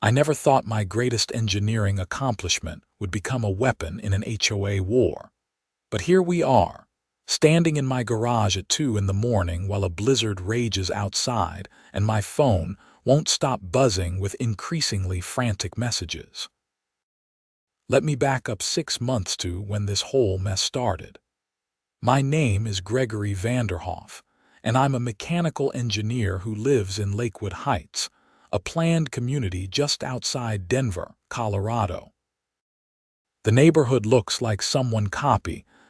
I never thought my greatest engineering accomplishment would become a weapon in an HOA war. But here we are, standing in my garage at 2 in the morning while a blizzard rages outside and my phone won't stop buzzing with increasingly frantic messages. Let me back up 6 months to when this whole mess started. My name is Gregory Vanderhoff, and I'm a mechanical engineer who lives in Lakewood Heights, a planned community just outside Denver, Colorado. The neighborhood looks like someone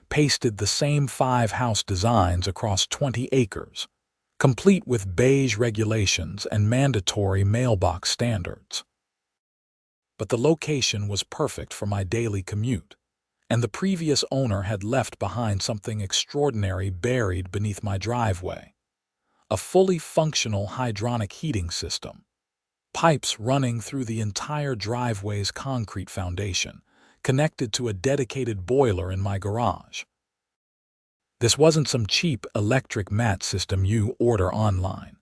pasted the same 5 house designs across 20 acres, complete with beige regulations and mandatory mailbox standards. But the location was perfect for my daily commute, and the previous owner had left behind something extraordinary buried beneath my driveway: a fully functional hydronic heating system. Pipes running through the entire driveway's concrete foundation, connected to a dedicated boiler in my garage. This wasn't some cheap electric mat system you order online.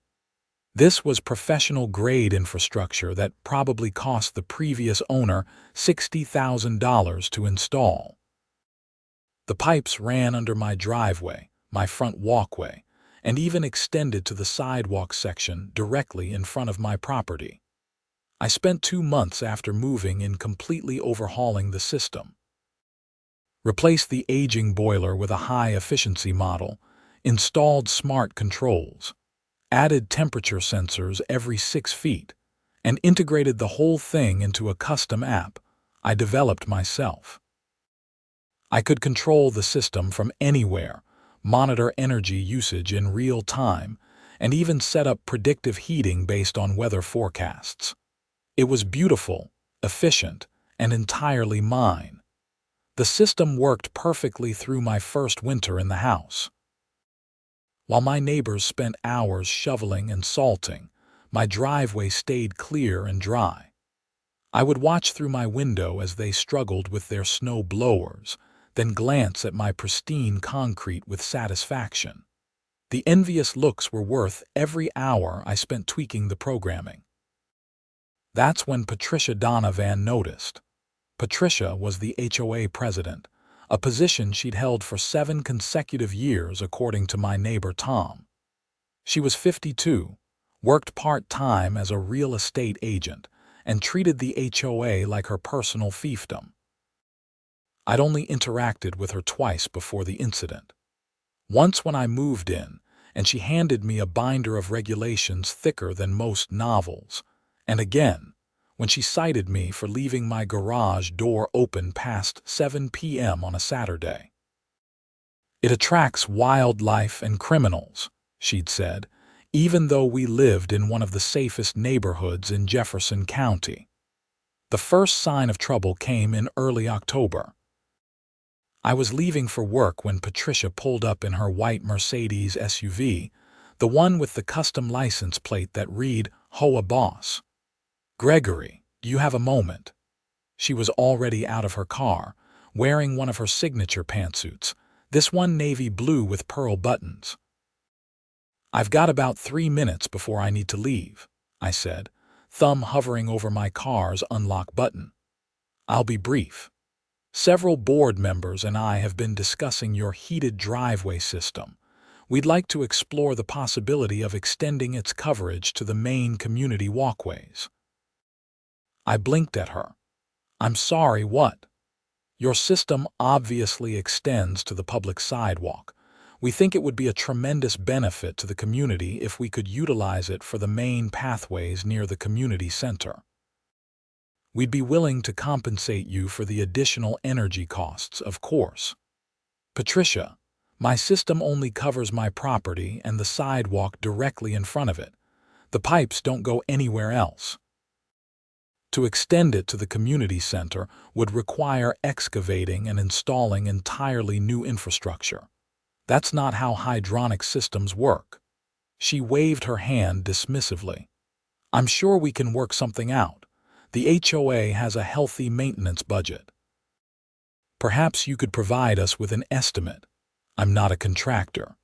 This was professional-grade infrastructure that probably cost the previous owner $60,000 to install. The pipes ran under my driveway, my front walkway, and even extended to the sidewalk section directly in front of my property. I spent 2 months after moving in completely overhauling the system. Replaced the aging boiler with a high-efficiency model, installed smart controls, added temperature sensors every 6 feet, and integrated the whole thing into a custom app I developed myself. I could control the system from anywhere, monitor energy usage in real time, and even set up predictive heating based on weather forecasts. It was beautiful, efficient, and entirely mine. The system worked perfectly through my first winter in the house. While my neighbors spent hours shoveling and salting, my driveway stayed clear and dry. I would watch through my window as they struggled with their snow blowers, then glance at my pristine concrete with satisfaction. The envious looks were worth every hour I spent tweaking the programming. That's when Patricia Donovan noticed. Patricia was the HOA president, a position she'd held for 7 consecutive years according to my neighbor Tom. She was 52, worked part-time as a real estate agent, and treated the HOA like her personal fiefdom. I'd only interacted with her twice before the incident. Once when I moved in, and she handed me a binder of regulations thicker than most novels, and again, when she cited me for leaving my garage door open past 7 p.m. on a Saturday. "It attracts wildlife and criminals," she'd said, even though we lived in one of the safest neighborhoods in Jefferson County. The first sign of trouble came in early October. I was leaving for work when Patricia pulled up in her white Mercedes SUV, the one with the custom license plate that read HOA Boss. "Gregory, do you have a moment?" She was already out of her car, wearing one of her signature pantsuits, this one navy blue with pearl buttons. "I've got about 3 minutes before I need to leave," I said, thumb hovering over my car's unlock button. "I'll be brief. Several board members and I have been discussing your heated driveway system. We'd like to explore the possibility of extending its coverage to the main community walkways." I blinked at her. "I'm sorry, what?" "Your system obviously extends to the public sidewalk. We think it would be a tremendous benefit to the community if we could utilize it for the main pathways near the community center. We'd be willing to compensate you for the additional energy costs, of course." "Patricia, my system only covers my property and the sidewalk directly in front of it. The pipes don't go anywhere else. To extend it to the community center would require excavating and installing entirely new infrastructure. That's not how hydronic systems work." She waved her hand dismissively. "I'm sure we can work something out. The HOA has a healthy maintenance budget. Perhaps you could provide us with an estimate. I'm not a contractor.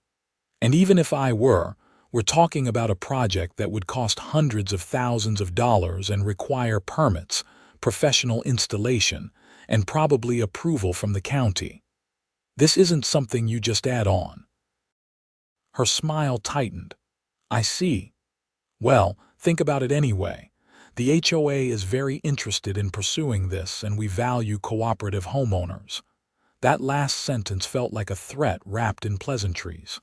And even if I were, We're talking about a project that would cost hundreds of thousands of dollars and require permits, professional installation, and probably approval from the county. This isn't something you just add on. Her smile tightened. I see. Well, think about it anyway. The HOA is very interested in pursuing this, and we value cooperative homeowners. That last sentence felt like a threat wrapped in pleasantries.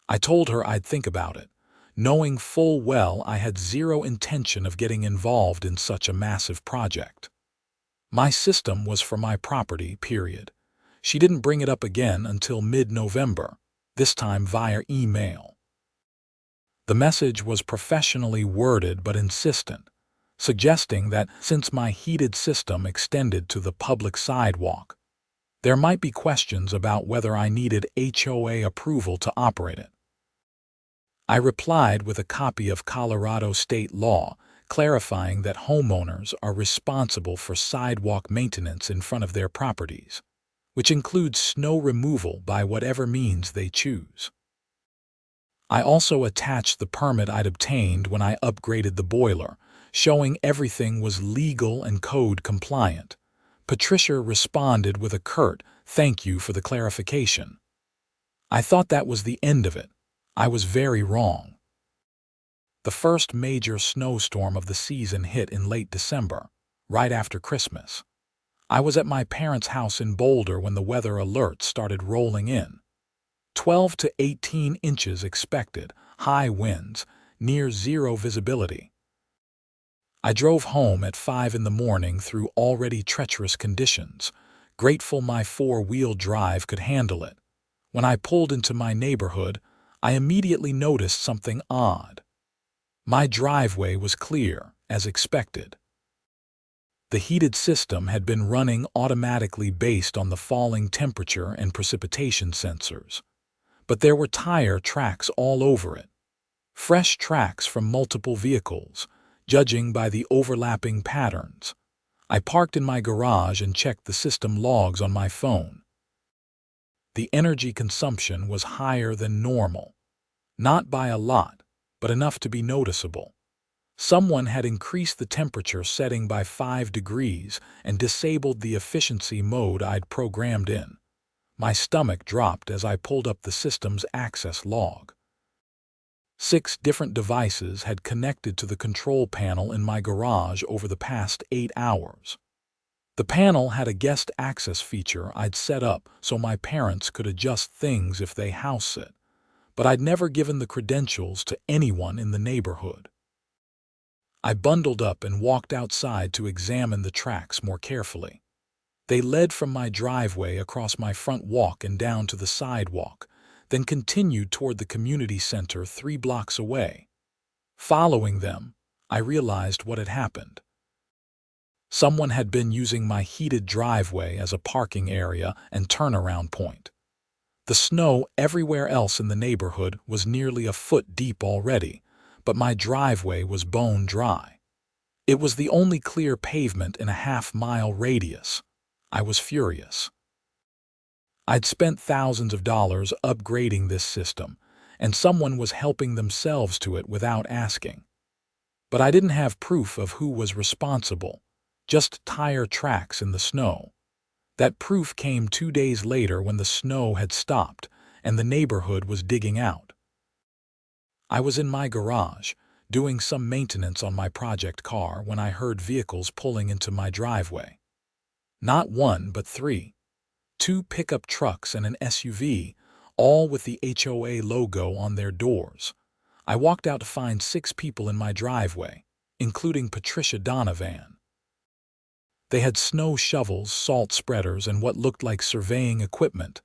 I told her I'd think about it, knowing full well I had zero intention of getting involved in such a massive project. My system was for my property, period. She didn't bring it up again until mid-November, this time via email. The message was professionally worded but insistent, suggesting that since my heated system extended to the public sidewalk, there might be questions about whether I needed HOA approval to operate it. I replied with a copy of Colorado state law clarifying that homeowners are responsible for sidewalk maintenance in front of their properties, which includes snow removal by whatever means they choose. I also attached the permit I'd obtained when I upgraded the boiler, showing everything was legal and code compliant. Patricia responded with a curt, "Thank you for the clarification." I thought that was the end of it. I was very wrong. The first major snowstorm of the season hit in late December, right after Christmas. I was at my parents' house in Boulder when the weather alerts started rolling in. 12 to 18 inches expected, high winds, near zero visibility. I drove home at 5 in the morning through already treacherous conditions, grateful my four-wheel drive could handle it. When I pulled into my neighborhood, I immediately noticed something odd. My driveway was clear, as expected. The heated system had been running automatically based on the falling temperature and precipitation sensors. But there were tire tracks all over it. Fresh tracks from multiple vehicles, judging by the overlapping patterns. I parked in my garage and checked the system logs on my phone. The energy consumption was higher than normal. Not by a lot, but enough to be noticeable. Someone had increased the temperature setting by 5 degrees and disabled the efficiency mode I'd programmed in. My stomach dropped as I pulled up the system's access log. 6 different devices had connected to the control panel in my garage over the past 8 hours. The panel had a guest access feature I'd set up so my parents could adjust things if they house sit, but I'd never given the credentials to anyone in the neighborhood. I bundled up and walked outside to examine the tracks more carefully. They led from my driveway across my front walk and down to the sidewalk, then continued toward the community center 3 blocks away. Following them, I realized what had happened. Someone had been using my heated driveway as a parking area and turnaround point. The snow everywhere else in the neighborhood was nearly a foot deep already, but my driveway was bone dry. It was the only clear pavement in a half-mile radius. I was furious. I'd spent thousands of dollars upgrading this system, and someone was helping themselves to it without asking. But I didn't have proof of who was responsible, just tire tracks in the snow. That proof came 2 days later when the snow had stopped and the neighborhood was digging out. I was in my garage, doing some maintenance on my project car when I heard vehicles pulling into my driveway. Not 1, but 3. 2 pickup trucks and an SUV, all with the HOA logo on their doors. I walked out to find 6 people in my driveway, including Patricia Donovan. They had snow shovels, salt spreaders, and what looked like surveying equipment.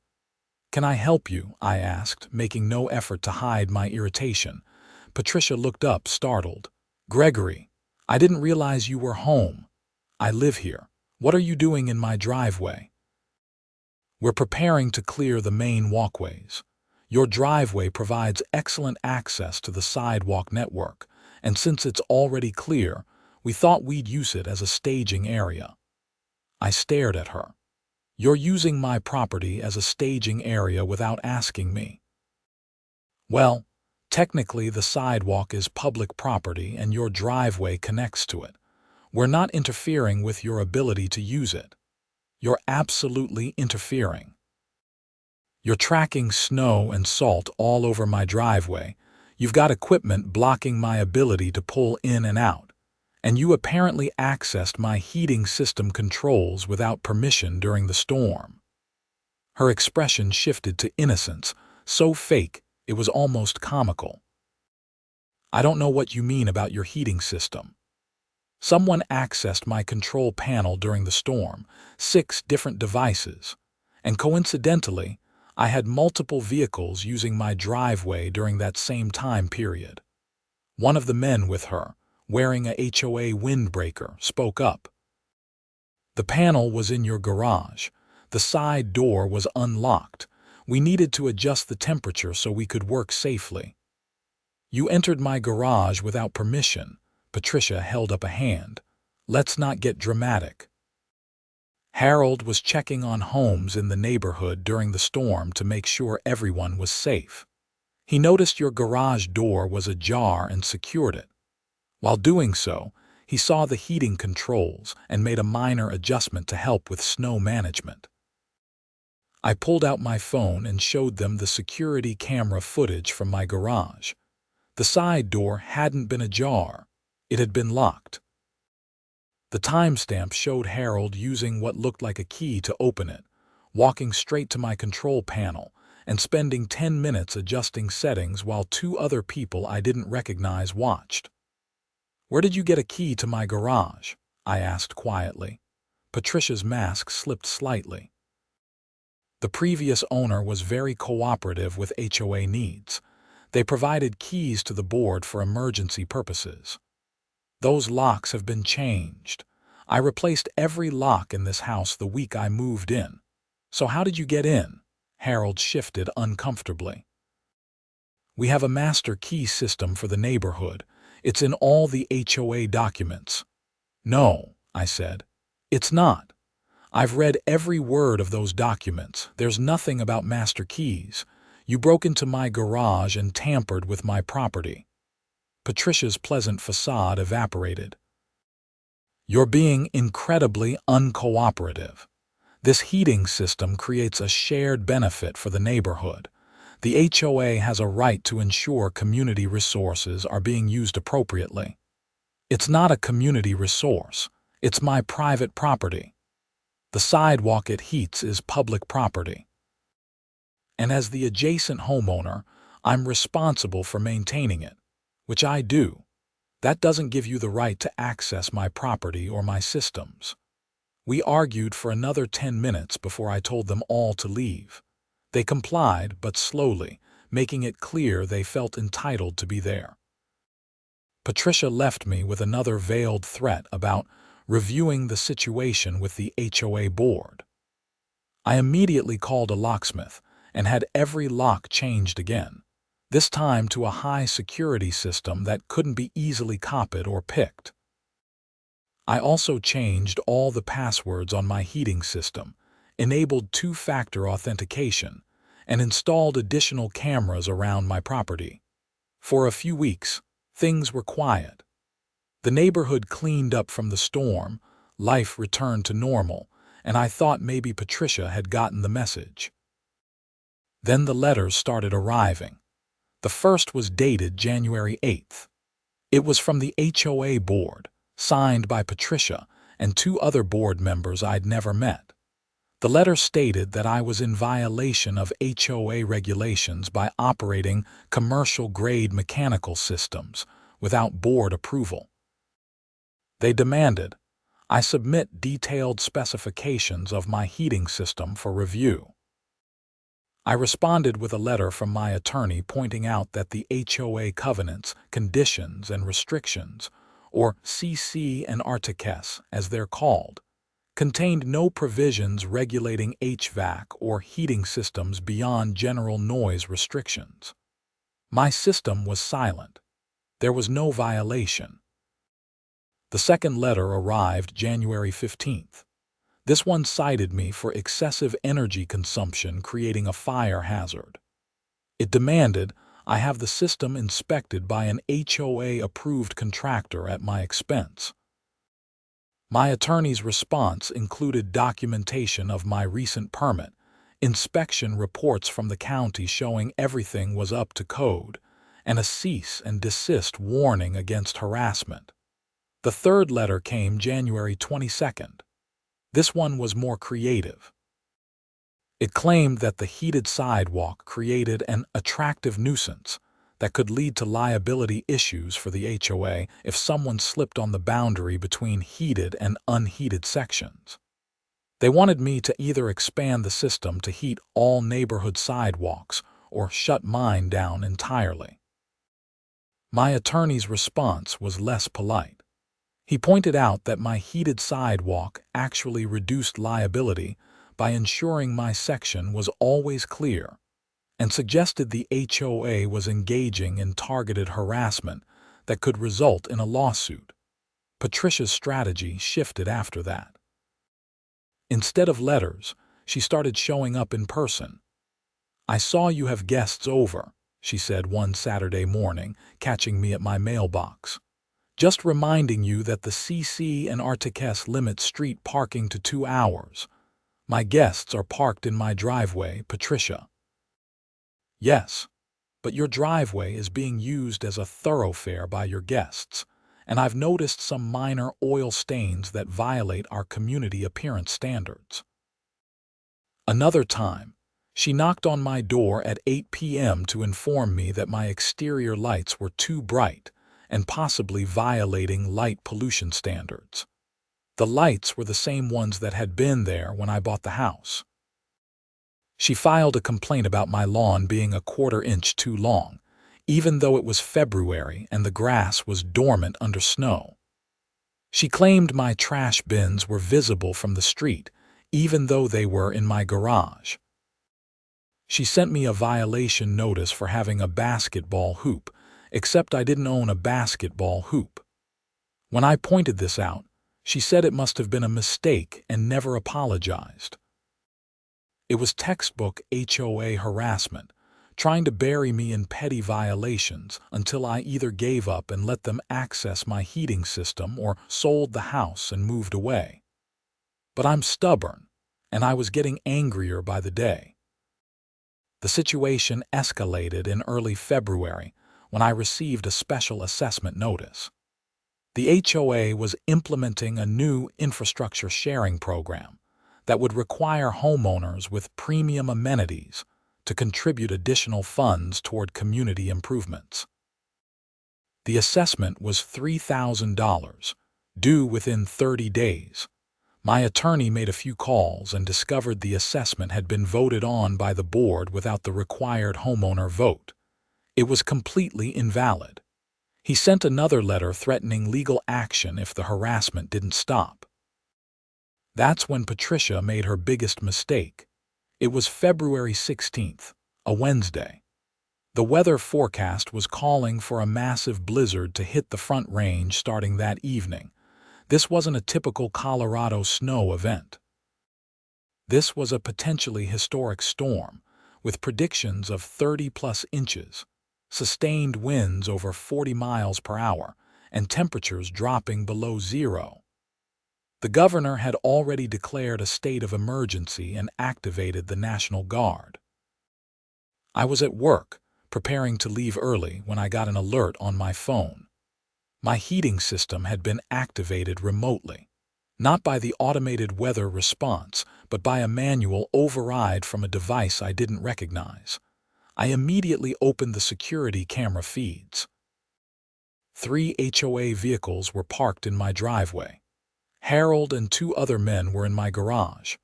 "Can I help you?" I asked, making no effort to hide my irritation. Patricia looked up, startled. "Gregory, I didn't realize you were home. I live here. What are you doing in my driveway?" "We're preparing to clear the main walkways. Your driveway provides excellent access to the sidewalk network, and since it's already clear, we thought we'd use it as a staging area." I stared at her. "You're using my property as a staging area without asking me." "Well, Technically, the sidewalk is public property and your driveway connects to it. We're not interfering with your ability to use it. You're absolutely interfering. You're tracking snow and salt all over my driveway. You've got equipment blocking my ability to pull in and out. And you apparently accessed my heating system controls without permission during the storm. Her expression shifted to innocence, so fake it was almost comical. I don't know what you mean about your heating system. Someone accessed my control panel during the storm, 6 different devices, and coincidentally, I had multiple vehicles using my driveway during that same time period. One of the men with her, wearing a HOA windbreaker, spoke up. The panel was in your garage. The side door was unlocked. We needed to adjust the temperature so we could work safely. You entered my garage without permission. Patricia held up a hand. Let's not get dramatic. Harold was checking on homes in the neighborhood during the storm to make sure everyone was safe. He noticed your garage door was ajar and secured it. While doing so, he saw the heating controls and made a minor adjustment to help with snow management. I pulled out my phone and showed them the security camera footage from my garage. The side door hadn't been ajar. It had been locked. The timestamp showed Harold using what looked like a key to open it, walking straight to my control panel, and spending 10 minutes adjusting settings while 2 other people I didn't recognize watched. "Where did you get a key to my garage?" I asked quietly. Patricia's mask slipped slightly. The previous owner was very cooperative with HOA needs. They provided keys to the board for emergency purposes. Those locks have been changed. I replaced every lock in this house the week I moved in. So how did you get in? Harold shifted uncomfortably. We have a master key system for the neighborhood. It's in all the HOA documents. No, I said. It's not. I've read every word of those documents. There's nothing about master keys. You broke into my garage and tampered with my property. Patricia's pleasant facade evaporated. You're being incredibly uncooperative. This heating system creates a shared benefit for the neighborhood. The HOA has a right to ensure community resources are being used appropriately. It's not a community resource. It's my private property. The sidewalk it heats is public property. And as the adjacent homeowner, I'm responsible for maintaining it, which I do. That doesn't give you the right to access my property or my systems. We argued for another 10 minutes before I told them all to leave. They complied, but slowly, making it clear they felt entitled to be there. Patricia left me with another veiled threat about reviewing the situation with the HOA board. I immediately called a locksmith and had every lock changed again, this time to a high-security system that couldn't be easily copied or picked. I also changed all the passwords on my heating system, enabled 2-factor authentication, and installed additional cameras around my property. For a few weeks, things were quiet. The neighborhood cleaned up from the storm, life returned to normal, and I thought maybe Patricia had gotten the message. Then the letters started arriving. The first was dated January 8th. It was from the HOA board, signed by Patricia and 2 other board members I'd never met. The letter stated that I was in violation of HOA regulations by operating commercial-grade mechanical systems without board approval. They demanded I submit detailed specifications of my heating system for review. I responded with a letter from my attorney pointing out that the HOA covenants, conditions, and restrictions, or CC and articles as they're called, contained no provisions regulating HVAC or heating systems beyond general noise restrictions. My system was silent. There was no violation. The second letter arrived January 15th. This one cited me for excessive energy consumption creating a fire hazard. It demanded I have the system inspected by an HOA-approved contractor at my expense. My attorney's response included documentation of my recent permit, inspection reports from the county showing everything was up to code, and a cease and desist warning against harassment. The third letter came January 22nd. This one was more creative. It claimed that the heated sidewalk created an attractive nuisance that could lead to liability issues for the HOA if someone slipped on the boundary between heated and unheated sections. They wanted me to either expand the system to heat all neighborhood sidewalks or shut mine down entirely. My attorney's response was less polite. He pointed out that my heated sidewalk actually reduced liability by ensuring my section was always clear, and suggested the HOA was engaging in targeted harassment that could result in a lawsuit. Patricia's strategy shifted after that. Instead of letters, she started showing up in person. "I saw you have guests over," she said one Saturday morning, catching me at my mailbox. "Just reminding you that the CC and Artiques limit street parking to 2 hours. My guests are parked in my driveway, Patricia." "Yes, but your driveway is being used as a thoroughfare by your guests, and I've noticed some minor oil stains that violate our community appearance standards." Another time, she knocked on my door at 8 p.m. to inform me that my exterior lights were too bright and possibly violating light pollution standards. The lights were the same ones that had been there when I bought the house. She filed a complaint about my lawn being a quarter-inch too long, even though it was February and the grass was dormant under snow. She claimed my trash bins were visible from the street, even though they were in my garage. She sent me a violation notice for having a basketball hoop, except I didn't own a basketball hoop. When I pointed this out, she said it must have been a mistake and never apologized. It was textbook HOA harassment, trying to bury me in petty violations until I either gave up and let them access my heating system or sold the house and moved away. But I'm stubborn, and I was getting angrier by the day. The situation escalated in early February when I received a special assessment notice. The HOA was implementing a new infrastructure sharing program that would require homeowners with premium amenities to contribute additional funds toward community improvements. The assessment was $3,000, due within 30 days. My attorney made a few calls and discovered the assessment had been voted on by the board without the required homeowner vote. It was completely invalid. He sent another letter threatening legal action if the harassment didn't stop. That's when Patricia made her biggest mistake. It was February 16th, a Wednesday. The weather forecast was calling for a massive blizzard to hit the Front Range starting that evening. This wasn't a typical Colorado snow event. This was a potentially historic storm, with predictions of 30-plus inches, sustained winds over 40 miles per hour, and temperatures dropping below zero. The governor had already declared a state of emergency and activated the National Guard. I was at work, preparing to leave early when I got an alert on my phone. My heating system had been activated remotely, not by the automated weather response, but by a manual override from a device I didn't recognize. I immediately opened the security camera feeds. 3 HOA vehicles were parked in my driveway. Harold and 2 other men were in my garage.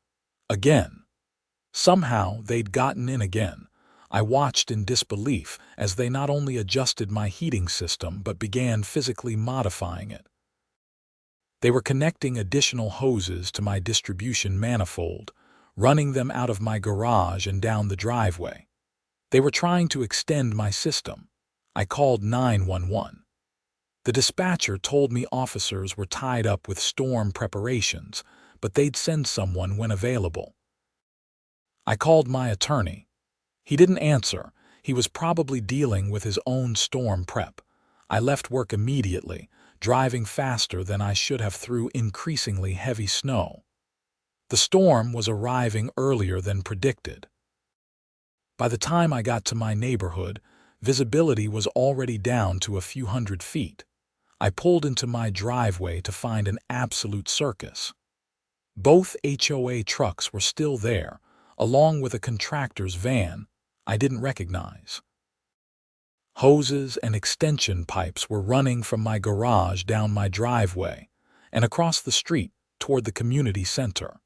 Again. Somehow they'd gotten in again. I watched in disbelief as they not only adjusted my heating system but began physically modifying it. They were connecting additional hoses to my distribution manifold, running them out of my garage and down the driveway. They were trying to extend my system. I called 911. The dispatcher told me officers were tied up with storm preparations, but they'd send someone when available. I called my attorney. He didn't answer. He was probably dealing with his own storm prep. I left work immediately, driving faster than I should have through increasingly heavy snow. The storm was arriving earlier than predicted. By the time I got to my neighborhood, visibility was already down to a few hundred feet. I pulled into my driveway to find an absolute circus. Both HOA trucks were still there, along with a contractor's van I didn't recognize. Hoses and extension pipes were running from my garage down my driveway and across the street toward the community center.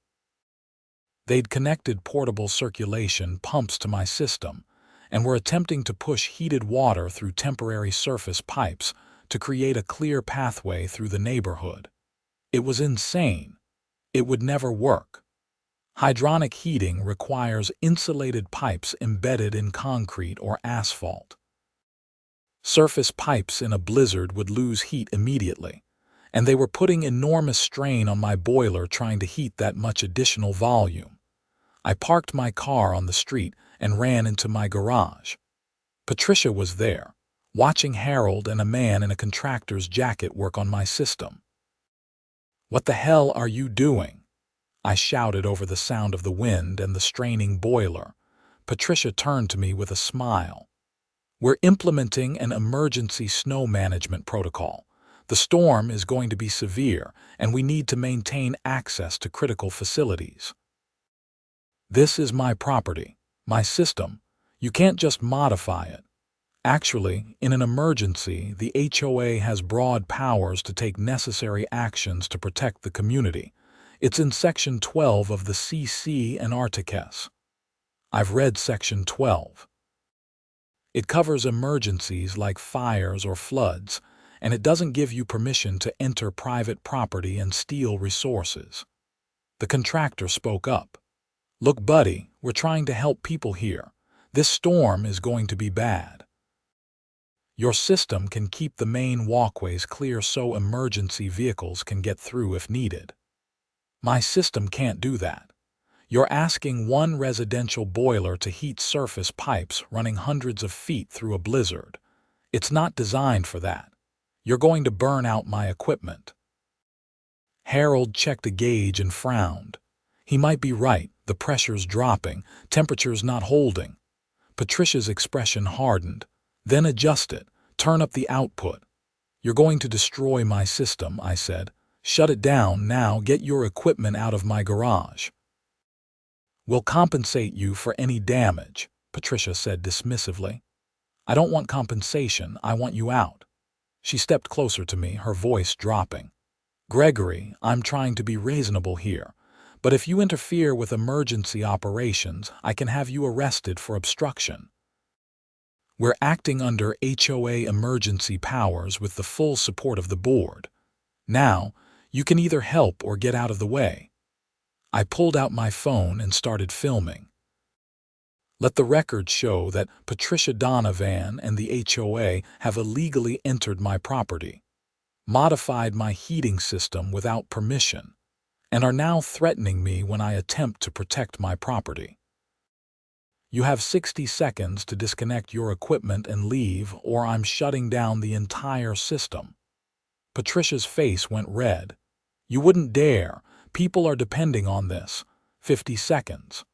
They'd connected portable circulation pumps to my system and were attempting to push heated water through temporary surface pipes to create a clear pathway through the neighborhood. It was insane. It would never work. Hydronic heating requires insulated pipes embedded in concrete or asphalt. Surface pipes in a blizzard would lose heat immediately, and they were putting enormous strain on my boiler trying to heat that much additional volume. I parked my car on the street and ran into my garage. Patricia was there, watching Harold and a man in a contractor's jacket work on my system. "What the hell are you doing?" I shouted over the sound of the wind and the straining boiler. Patricia turned to me with a smile. "We're implementing an emergency snow management protocol. The storm is going to be severe, and we need to maintain access to critical facilities. This is my property, my system. You can't just modify it. Actually, in an emergency, the HOA has broad powers to take necessary actions to protect the community. It's in Section 12 of the CC and Articles. I've read Section 12. It covers emergencies like fires or floods, and it doesn't give you permission to enter private property and steal resources." The contractor spoke up. "Look, buddy, we're trying to help people here. This storm is going to be bad. Your system can keep the main walkways clear so emergency vehicles can get through if needed." "My system can't do that. You're asking one residential boiler to heat surface pipes running hundreds of feet through a blizzard. It's not designed for that. You're going to burn out my equipment." Harold checked a gauge and frowned. He might be right. The pressure's dropping, temperature's not holding. Patricia's expression hardened. "Then adjust it. Turn up the output." "You're going to destroy my system," I said. "Shut it down now. Get your equipment out of my garage." "We'll compensate you for any damage," Patricia said dismissively. "I don't want compensation. I want you out." She stepped closer to me, her voice dropping. "Gregory, I'm trying to be reasonable here, but if you interfere with emergency operations, I can have you arrested for obstruction. We're acting under HOA emergency powers with the full support of the board. Now, you can either help or get out of the way." I pulled out my phone and started filming. "Let the record show that Patricia Donovan and the HOA have illegally entered my property, modified my heating system without permission, and are now threatening me when I attempt to protect my property. You have 60 seconds to disconnect your equipment and leave, or I'm shutting down the entire system." Patricia's face went red. "You wouldn't dare. People are depending on this. 50 seconds.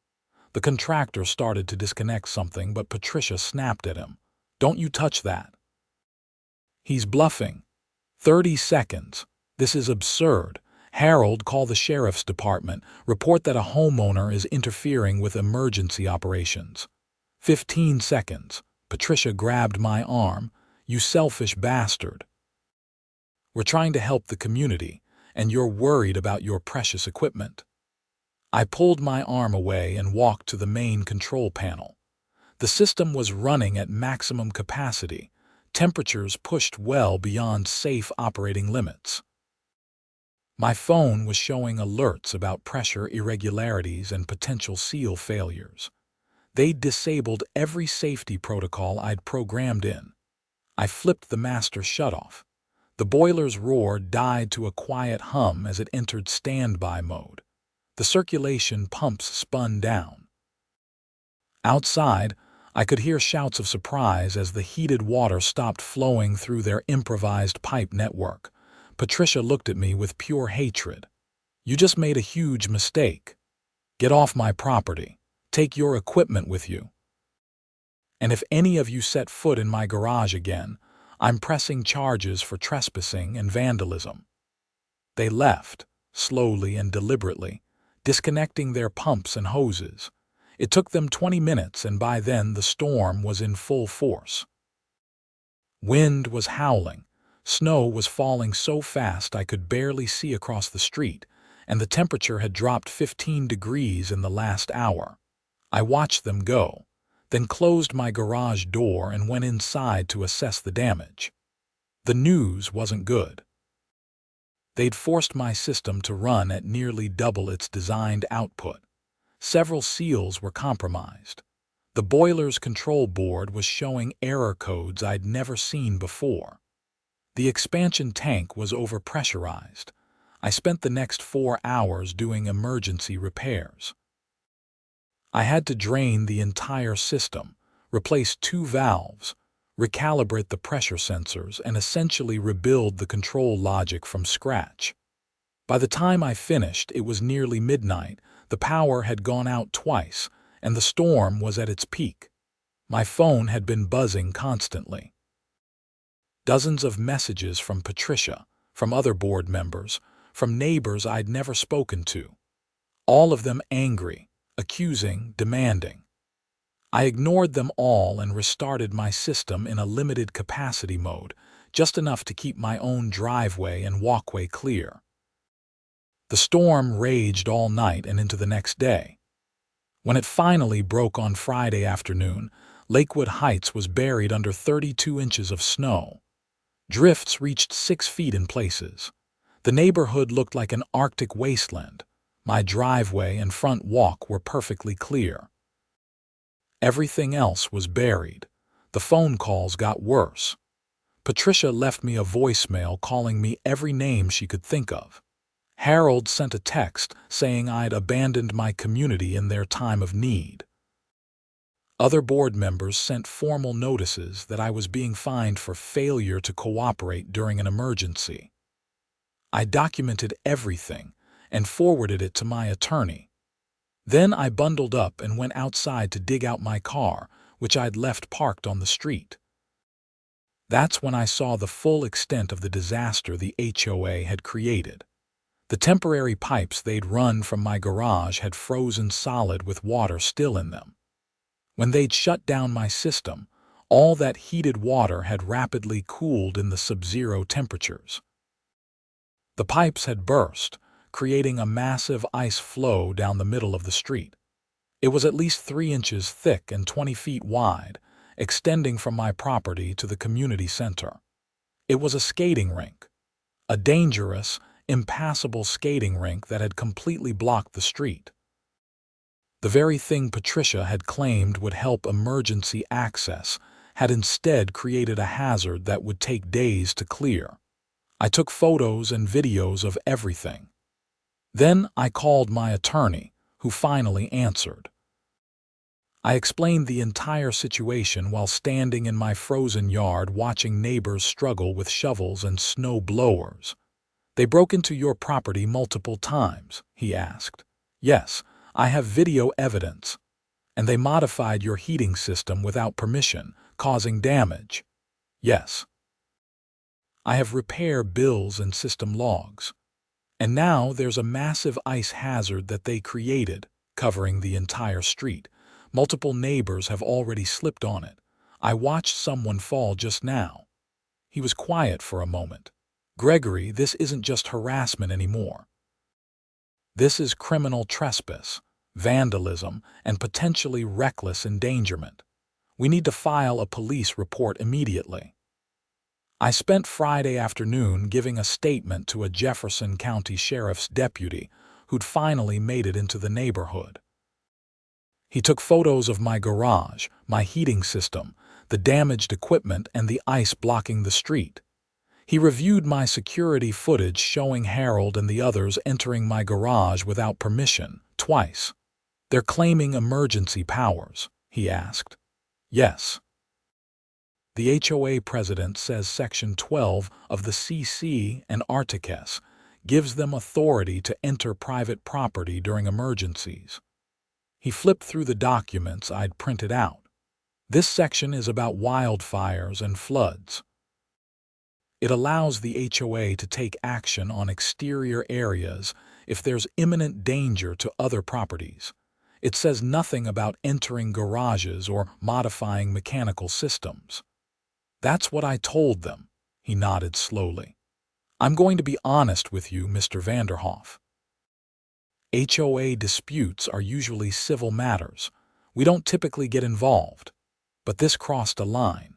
The contractor started to disconnect something, but Patricia snapped at him. "Don't you touch that. He's bluffing. 30 seconds. This is absurd. Harold, call the sheriff's department. Report that a homeowner is interfering with emergency operations." 15 seconds. Patricia grabbed my arm. "You selfish bastard. We're trying to help the community, and you're worried about your precious equipment." I pulled my arm away and walked to the main control panel. The system was running at maximum capacity, temperatures pushed well beyond safe operating limits. My phone was showing alerts about pressure irregularities and potential seal failures. They'd disabled every safety protocol I'd programmed in. I flipped the master shutoff. The boiler's roar died to a quiet hum as it entered standby mode. The circulation pumps spun down. Outside, I could hear shouts of surprise as the heated water stopped flowing through their improvised pipe network. Patricia looked at me with pure hatred. "You just made a huge mistake. Get off my property. Take your equipment with you. And if any of you set foot in my garage again, I'm pressing charges for trespassing and vandalism." They left, slowly and deliberately, disconnecting their pumps and hoses. It took them 20 minutes, and by then the storm was in full force. Wind was howling, snow was falling so fast I could barely see across the street, and the temperature had dropped 15 degrees in the last hour. I watched them go, then closed my garage door and went inside to assess the damage. The news wasn't good. They'd forced my system to run at nearly double its designed output. Several seals were compromised. The boiler's control board was showing error codes I'd never seen before. The expansion tank was overpressurized. I spent the next 4 hours doing emergency repairs. I had to drain the entire system, replace 2 valves, recalibrate the pressure sensors, and essentially rebuild the control logic from scratch. By the time I finished, it was nearly midnight. The power had gone out twice, and the storm was at its peak. My phone had been buzzing constantly. Dozens of messages from Patricia, from other board members, from neighbors I'd never spoken to. All of them angry, accusing, demanding. I ignored them all and restarted my system in a limited capacity mode, just enough to keep my own driveway and walkway clear. The storm raged all night and into the next day. When it finally broke on Friday afternoon, Lakewood Heights was buried under 32 inches of snow. Drifts reached 6 feet in places. The neighborhood looked like an Arctic wasteland. My driveway and front walk were perfectly clear. Everything else was buried. The phone calls got worse. Patricia left me a voicemail calling me every name she could think of. Harold sent a text saying I'd abandoned my community in their time of need. Other board members sent formal notices that I was being fined for failure to cooperate during an emergency. I documented everything and forwarded it to my attorney. Then I bundled up and went outside to dig out my car, which I'd left parked on the street. That's when I saw the full extent of the disaster the HOA had created. The temporary pipes they'd run from my garage had frozen solid with water still in them. When they'd shut down my system, all that heated water had rapidly cooled in the sub-zero temperatures. The pipes had burst, creating a massive ice flow down the middle of the street. It was at least 3 inches thick and 20 feet wide, extending from my property to the community center. It was a skating rink, a dangerous, impassable skating rink that had completely blocked the street. The very thing Patricia had claimed would help emergency access had instead created a hazard that would take days to clear. I took photos and videos of everything. Then I called my attorney, who finally answered. I explained the entire situation while standing in my frozen yard watching neighbors struggle with shovels and snow blowers. "They broke into your property multiple times?" he asked. "Yes, I have video evidence." "And they modified your heating system without permission, causing damage?" "Yes." "I have repair bills and system logs. And now there's a massive ice hazard that they created, covering the entire street. Multiple neighbors have already slipped on it. I watched someone fall just now." He was quiet for a moment. "Gregory, this isn't just harassment anymore. This is criminal trespass, vandalism, and potentially reckless endangerment. We need to file a police report immediately." I spent Friday afternoon giving a statement to a Jefferson County Sheriff's deputy who'd finally made it into the neighborhood. He took photos of my garage, my heating system, the damaged equipment, and the ice blocking the street. He reviewed my security footage showing Harold and the others entering my garage without permission, twice. "They're claiming emergency powers," he asked. Yes. The HOA president says Section 12 of the CC and Articles gives them authority to enter private property during emergencies. He flipped through the documents I'd printed out. This section is about wildfires and floods. It allows the HOA to take action on exterior areas if there's imminent danger to other properties. It says nothing about entering garages or modifying mechanical systems. That's what I told them, he nodded slowly. I'm going to be honest with you, Mr. Vanderhoff. HOA disputes are usually civil matters. We don't typically get involved. But this crossed a line.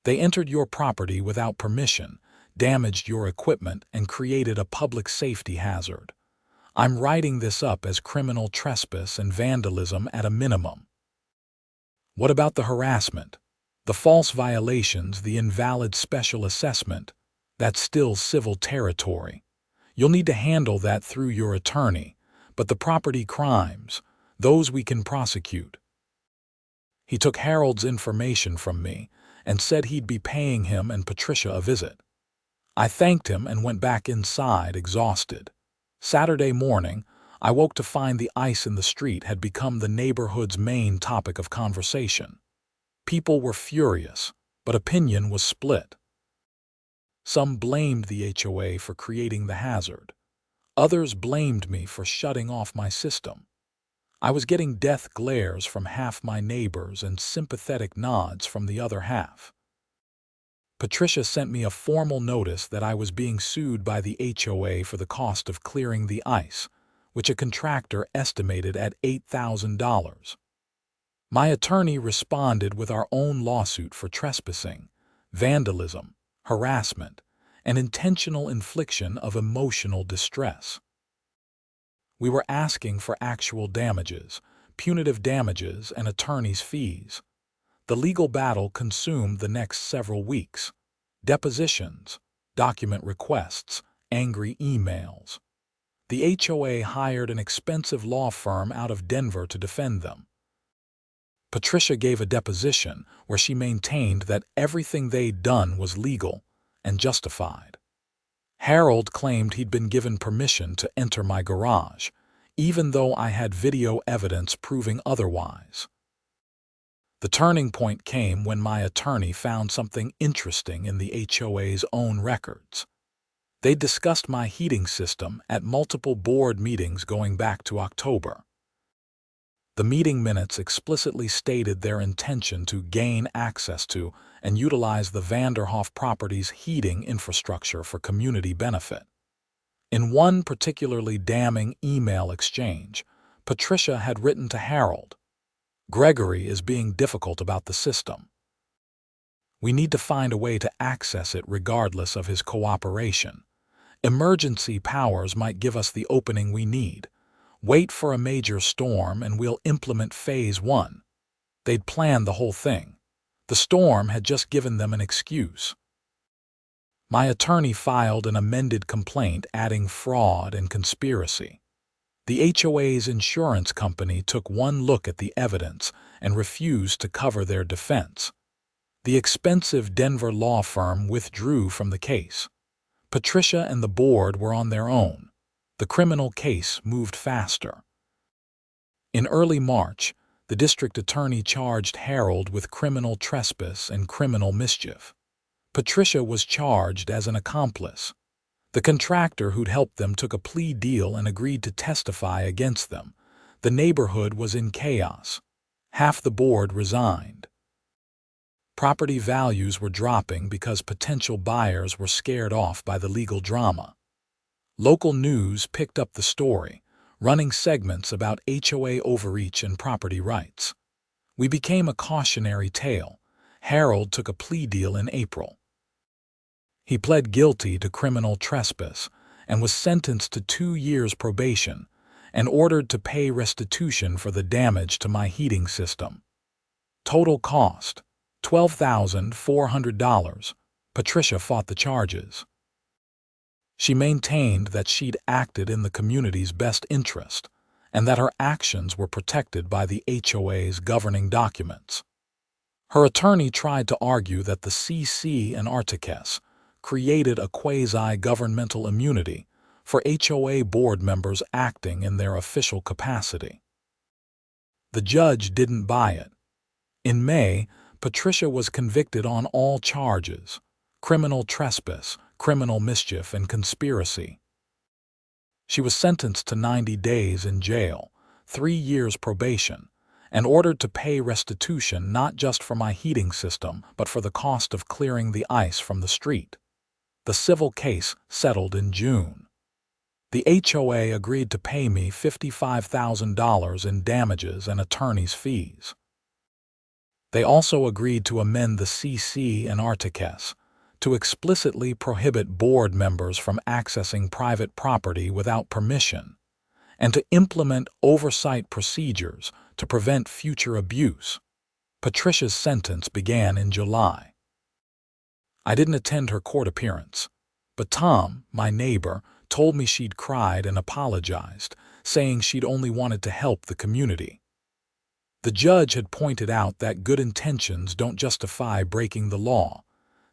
They entered your property without permission, damaged your equipment, and created a public safety hazard. I'm writing this up as criminal trespass and vandalism at a minimum. What about the harassment? The false violations, the invalid special assessment? That's still civil territory. You'll need to handle that through your attorney, but the property crimes, those we can prosecute. He took Harold's information from me and said he'd be paying him and Patricia a visit. I thanked him and went back inside, exhausted. Saturday morning, I woke to find the ice in the street had become the neighborhood's main topic of conversation. People were furious, but opinion was split. Some blamed the HOA for creating the hazard. Others blamed me for shutting off my system. I was getting death glares from half my neighbors and sympathetic nods from the other half. Patricia sent me a formal notice that I was being sued by the HOA for the cost of clearing the ice, which a contractor estimated at $8,000. My attorney responded with our own lawsuit for trespassing, vandalism, harassment, and intentional infliction of emotional distress. We were asking for actual damages, punitive damages, and attorney's fees. The legal battle consumed the next several weeks. Depositions, document requests, angry emails. The HOA hired an expensive law firm out of Denver to defend them. Patricia gave a deposition where she maintained that everything they'd done was legal and justified. Harold claimed he'd been given permission to enter my garage, even though I had video evidence proving otherwise. The turning point came when my attorney found something interesting in the HOA's own records. They discussed my heating system at multiple board meetings going back to October. The meeting minutes explicitly stated their intention to gain access to and utilize the Vanderhoff property's heating infrastructure for community benefit. In one particularly damning email exchange, Patricia had written to Harold, "Gregory is being difficult about the system. We need to find a way to access it regardless of his cooperation. Emergency powers might give us the opening we need. Wait for a major storm and we'll implement Phase 1. They'd planned the whole thing. The storm had just given them an excuse. My attorney filed an amended complaint adding fraud and conspiracy. The HOA's insurance company took one look at the evidence and refused to cover their defense. The expensive Denver law firm withdrew from the case. Patricia and the board were on their own. The criminal case moved faster. In early March, the district attorney charged Harold with criminal trespass and criminal mischief. Patricia was charged as an accomplice. The contractor who'd helped them took a plea deal and agreed to testify against them. The neighborhood was in chaos. Half the board resigned. Property values were dropping because potential buyers were scared off by the legal drama. Local news picked up the story, running segments about HOA overreach and property rights. We became a cautionary tale. Harold took a plea deal in April. He pled guilty to criminal trespass and was sentenced to 2 years probation and ordered to pay restitution for the damage to my heating system. Total cost, $12,400. Patricia fought the charges. She maintained that she'd acted in the community's best interest and that her actions were protected by the HOA's governing documents. Her attorney tried to argue that the CC and Articus created a quasi-governmental immunity for HOA board members acting in their official capacity. The judge didn't buy it. In May, Patricia was convicted on all charges: criminal trespass, criminal mischief, and conspiracy. She was sentenced to 90 days in jail, 3 years probation, and ordered to pay restitution not just for my heating system, but for the cost of clearing the ice from the street. The civil case settled in June. The HOA agreed to pay me $55,000 in damages and attorney's fees. They also agreed to amend the CC and Articus to explicitly prohibit board members from accessing private property without permission, and to implement oversight procedures to prevent future abuse. Patricia's sentence began in July. I didn't attend her court appearance, but Tom, my neighbor, told me she'd cried and apologized, saying she'd only wanted to help the community. The judge had pointed out that good intentions don't justify breaking the law.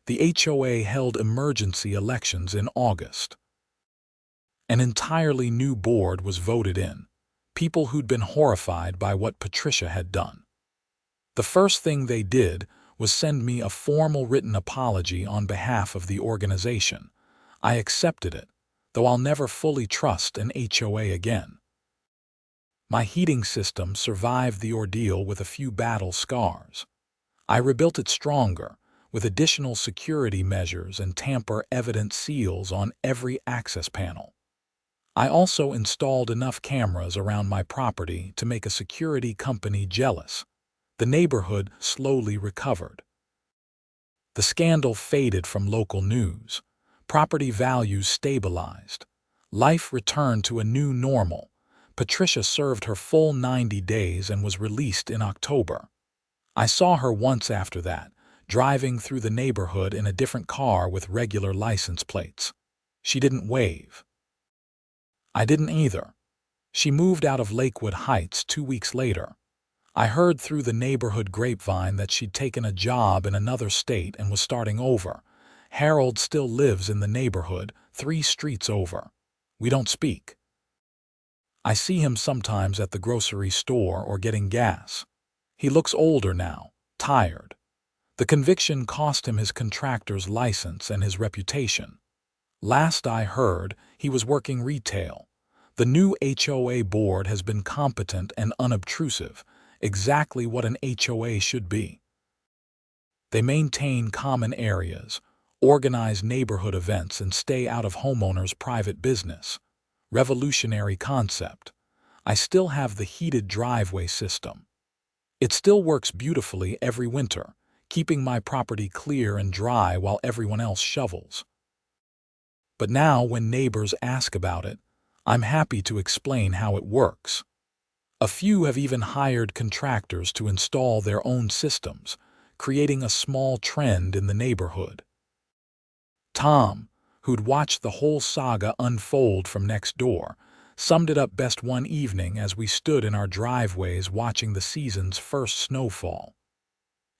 The HOA held emergency elections in August. An entirely new board was voted in, people who'd been horrified by what Patricia had done. The first thing they did was send me a formal written apology on behalf of the organization. I accepted it, though I'll never fully trust an HOA again. My heating system survived the ordeal with a few battle scars. I rebuilt it stronger, with additional security measures and tamper-evident seals on every access panel. I also installed enough cameras around my property to make a security company jealous. The neighborhood slowly recovered. The scandal faded from local news. Property values stabilized. Life returned to a new normal. Patricia served her full 90 days and was released in October. I saw her once after that, driving through the neighborhood in a different car with regular license plates. She didn't wave. I didn't either. She moved out of Lakewood Heights 2 weeks later. I heard through the neighborhood grapevine that she'd taken a job in another state and was starting over. Harold still lives in the neighborhood, 3 streets over. We don't speak. I see him sometimes at the grocery store or getting gas. He looks older now, tired. The conviction cost him his contractor's license and his reputation. Last I heard, he was working retail. The new HOA board has been competent and unobtrusive, exactly what an HOA should be. They maintain common areas, organize neighborhood events, and stay out of homeowners' private business. Revolutionary concept. I still have the heated driveway system. It still works beautifully every winter, keeping my property clear and dry while everyone else shovels. But now, when neighbors ask about it, I'm happy to explain how it works. A few have even hired contractors to install their own systems, creating a small trend in the neighborhood. Tom, who'd watched the whole saga unfold from next door, summed it up best one evening as we stood in our driveways watching the season's first snowfall.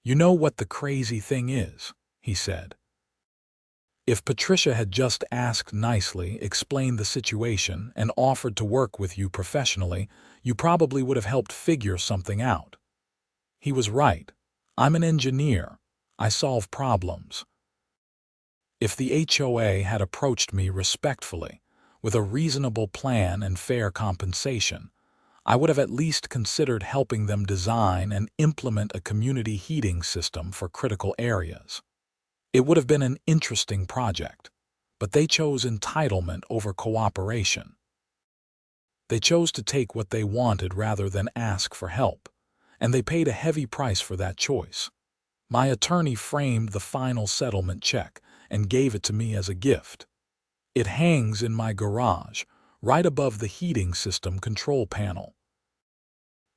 "You know what the crazy thing is," he said. "If Patricia had just asked nicely, explained the situation, and offered to work with you professionally, you probably would have helped figure something out." He was right. I'm an engineer. I solve problems. If the HOA had approached me respectfully, with a reasonable plan and fair compensation, I would have at least considered helping them design and implement a community heating system for critical areas. It would have been an interesting project, but they chose entitlement over cooperation. They chose to take what they wanted rather than ask for help, and they paid a heavy price for that choice. My attorney framed the final settlement check and gave it to me as a gift. It hangs in my garage, right above the heating system control panel.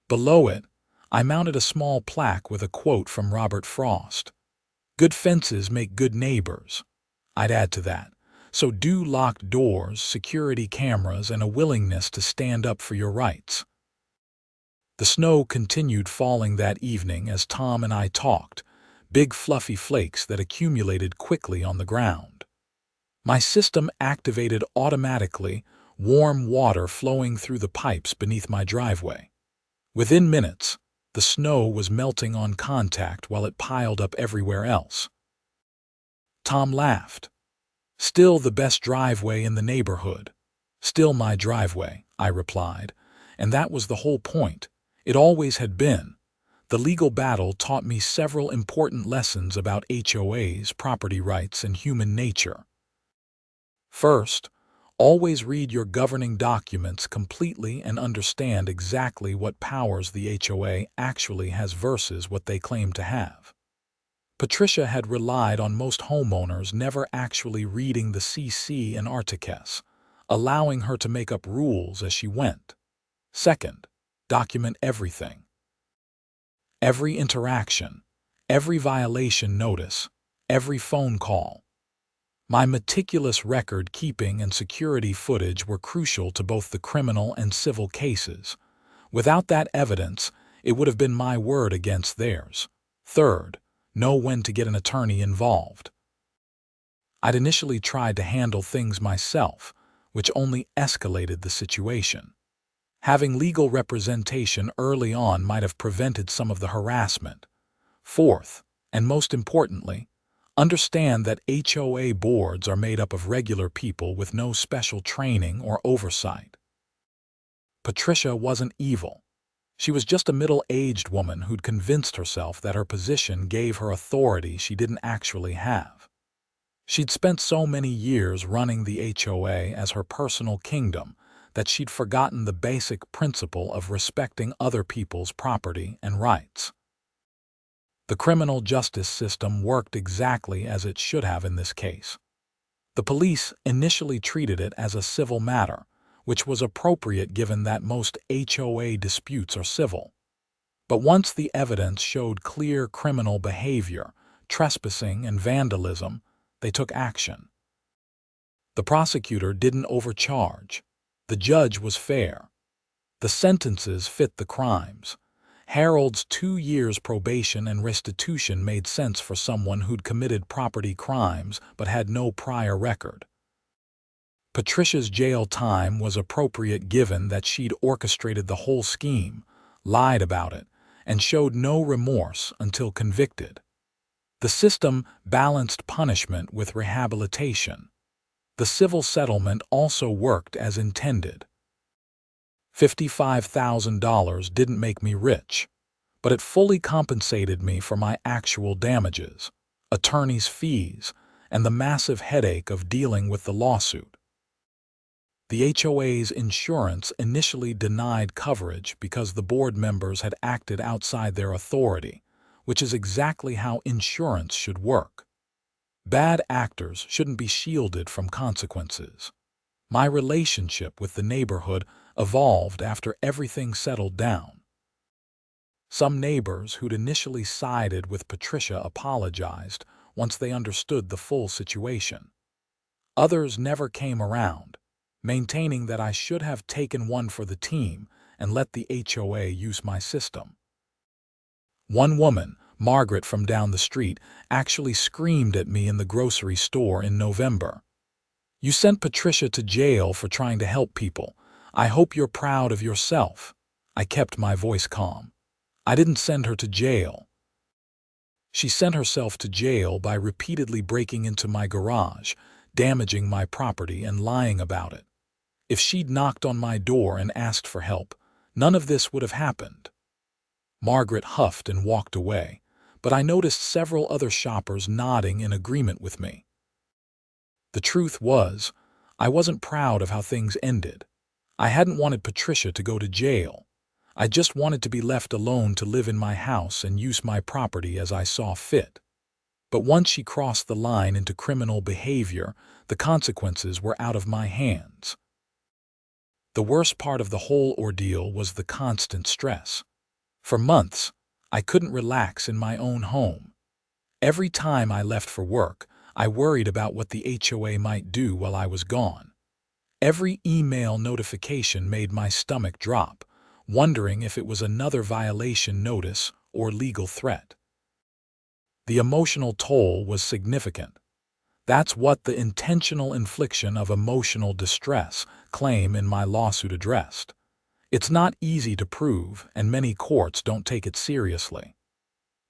Below it, I mounted a small plaque with a quote from Robert Frost. "Good fences make good neighbors." I'd add to that, so do locked doors, security cameras, and a willingness to stand up for your rights. The snow continued falling that evening as Tom and I talked, big fluffy flakes that accumulated quickly on the ground. My system activated automatically, warm water flowing through the pipes beneath my driveway. Within minutes, the snow was melting on contact while it piled up everywhere else. Tom laughed. "Still the best driveway in the neighborhood." "Still my driveway," I replied, and that was the whole point. It always had been. The legal battle taught me several important lessons about HOAs, property rights, and human nature. First, always read your governing documents completely and understand exactly what powers the HOA actually has versus what they claim to have. Patricia had relied on most homeowners never actually reading the CC and Articles, allowing her to make up rules as she went. Second, document everything. Every interaction, every violation notice, every phone call. My meticulous record-keeping and security footage were crucial to both the criminal and civil cases. Without that evidence, it would have been my word against theirs. Third, know when to get an attorney involved. I'd initially tried to handle things myself, which only escalated the situation. Having legal representation early on might have prevented some of the harassment. Fourth, and most importantly, understand that HOA boards are made up of regular people with no special training or oversight. Patricia wasn't evil. She was just a middle-aged woman who'd convinced herself that her position gave her authority she didn't actually have. She'd spent so many years running the HOA as her personal kingdom that she'd forgotten the basic principle of respecting other people's property and rights. The criminal justice system worked exactly as it should have in this case. The police initially treated it as a civil matter, which was appropriate given that most HOA disputes are civil. But once the evidence showed clear criminal behavior, trespassing and vandalism, they took action. The prosecutor didn't overcharge. The judge was fair. The sentences fit the crimes. Harold's 2 years probation and restitution made sense for someone who'd committed property crimes but had no prior record. Patricia's jail time was appropriate given that she'd orchestrated the whole scheme, lied about it, and showed no remorse until convicted. The system balanced punishment with rehabilitation. The civil settlement also worked as intended. $55,000 didn't make me rich, but it fully compensated me for my actual damages, attorney's fees, and the massive headache of dealing with the lawsuit. The HOA's insurance initially denied coverage because the board members had acted outside their authority, which is exactly how insurance should work. Bad actors shouldn't be shielded from consequences. My relationship with the neighborhood evolved after everything settled down. Some neighbors who'd initially sided with Patricia apologized once they understood the full situation. Others never came around, maintaining that I should have taken one for the team and let the HOA use my system. One woman, Margaret from down the street, actually screamed at me in the grocery store in November. "You sent Patricia to jail for trying to help people. I hope you're proud of yourself." I kept my voice calm. "I didn't send her to jail." She sent herself to jail by repeatedly breaking into my garage, damaging my property, and lying about it. If she'd knocked on my door and asked for help, none of this would have happened. Margaret huffed and walked away, but I noticed several other shoppers nodding in agreement with me. The truth was, I wasn't proud of how things ended. I hadn't wanted Patricia to go to jail. I just wanted to be left alone to live in my house and use my property as I saw fit. But once she crossed the line into criminal behavior, the consequences were out of my hands. The worst part of the whole ordeal was the constant stress. For months, I couldn't relax in my own home. Every time I left for work, I worried about what the HOA might do while I was gone. Every email notification made my stomach drop, wondering if it was another violation notice or legal threat. The emotional toll was significant. That's what the intentional infliction of emotional distress claim in my lawsuit addressed. It's not easy to prove, and many courts don't take it seriously.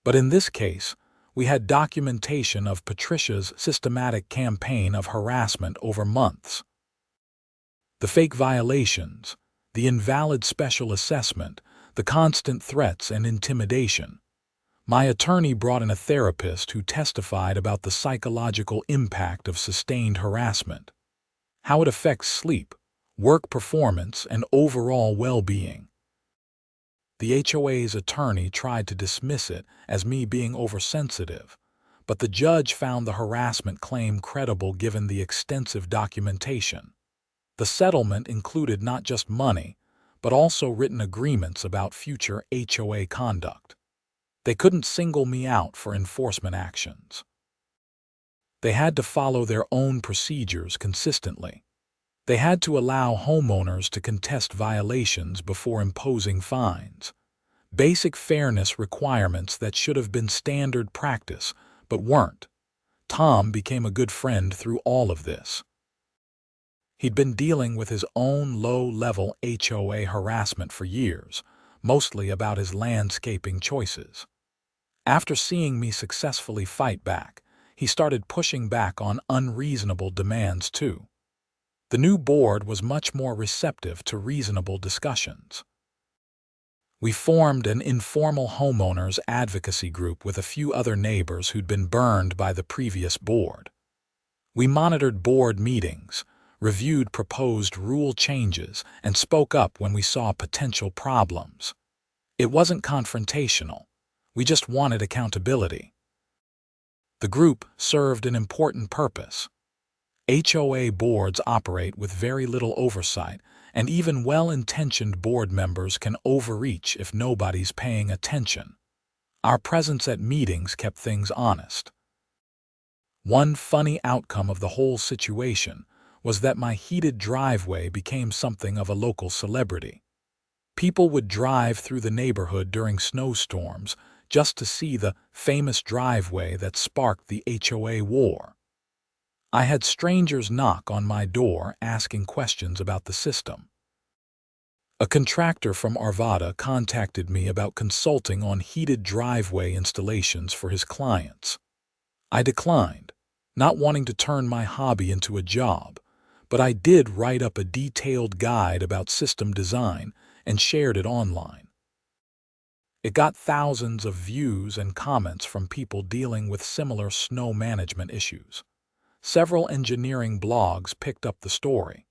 But in this case, we had documentation of Patricia's systematic campaign of harassment over months. The fake violations, the invalid special assessment, the constant threats and intimidation. My attorney brought in a therapist who testified about the psychological impact of sustained harassment, how it affects sleep, work performance, and overall well-being. The HOA's attorney tried to dismiss it as me being oversensitive, but the judge found the harassment claim credible given the extensive documentation. The settlement included not just money, but also written agreements about future HOA conduct. They couldn't single me out for enforcement actions. They had to follow their own procedures consistently. They had to allow homeowners to contest violations before imposing fines. Basic fairness requirements that should have been standard practice, but weren't. Tom became a good friend through all of this. He'd been dealing with his own low-level HOA harassment for years, mostly about his landscaping choices. After seeing me successfully fight back, he started pushing back on unreasonable demands too. The new board was much more receptive to reasonable discussions. We formed an informal homeowners advocacy group with a few other neighbors who'd been burned by the previous board. We monitored board meetings, reviewed proposed rule changes, and spoke up when we saw potential problems. It wasn't confrontational. We just wanted accountability. The group served an important purpose. HOA boards operate with very little oversight, and even well-intentioned board members can overreach if nobody's paying attention. Our presence at meetings kept things honest. One funny outcome of the whole situation was that my heated driveway became something of a local celebrity. People would drive through the neighborhood during snowstorms just to see the famous driveway that sparked the HOA war. I had strangers knock on my door asking questions about the system. A contractor from Arvada contacted me about consulting on heated driveway installations for his clients. I declined, not wanting to turn my hobby into a job, but I did write up a detailed guide about system design and shared it online. It got thousands of views and comments from people dealing with similar snow management issues. Several engineering blogs picked up the story,